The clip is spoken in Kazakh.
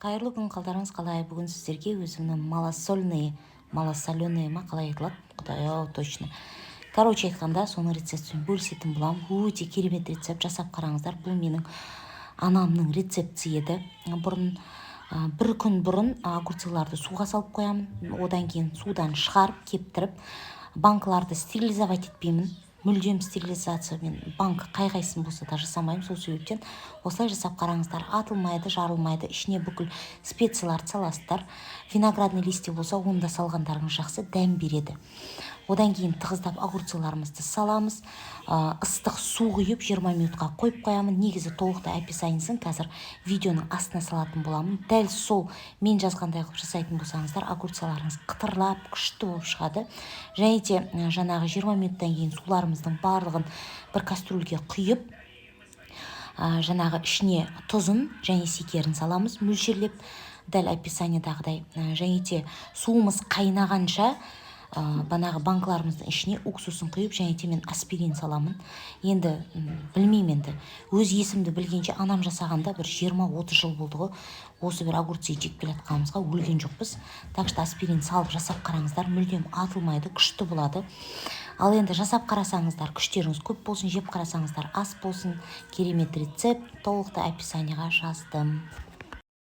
Қайырлы күн, қалдарыңыз қалай? Бүгін сіздерге өзімнің малосоленый ма қалай айтылады? Құдай-ау, точно. Короче айтқанда, соның рецептімен бөлісетін боламын. Өте керемет рецепт, жасап қараңыздар. Бұл менің анамның рецепті еді. Бір күн бұрын огурцыларды суға салып қоямын. Одан кейін судан шығарып, кептіріп, банкаларды стерилизовать етпеймін. Мүлдем стерилизация мен банк қай-қайсын болса да жасамаймын. Сол себептен осылай жасап қараңыздар. Атылмайды, жарылмайды. Ішіне бүкіл специяларды саласыздар. Виноградный листья болса, оны да салғандарыңыз жақсы, дәм береді. Одан кейін тығыздап огурцыларымызды саламыз. Ыстық су құйып 20 минутқа қойып қоямын. Негізі толықтай описаниесін қазір видеоның астына салатын боламын. Дәл сол мен жазғандай қылып жасайтын болсаңыздар, огурцыларыңыз қытырлап, күшті болып шығады. Және де жаңағы 20 минуттан кейін суларымыздың барлығын бір кастрюльге құйып, жаңағы ішіне тұзын және секерін саламыз мөлшерлеп, дәл описаниедағыдай. Және де суымыз қайнағанша банағы банкаларымыздың ішіне уксусын құйып, және де мен аспирин саламын. Енді білмеймін, енді өз есімді білгенше анам жасағанда бір 20-30 жыл болды ғой. Осы бір огурцы жеп келе жатқанымызға өлген жоқпыз. Так что аспирин салып жасап қараңыздар, мүлдем атылмайды, күшті болады. Ал енді жасап қарасаңыздар, күштеріңіз көп болсын, жеп қарасаңыздар ас болсын. Керемет рецепт толықтай описаниеға жаздым.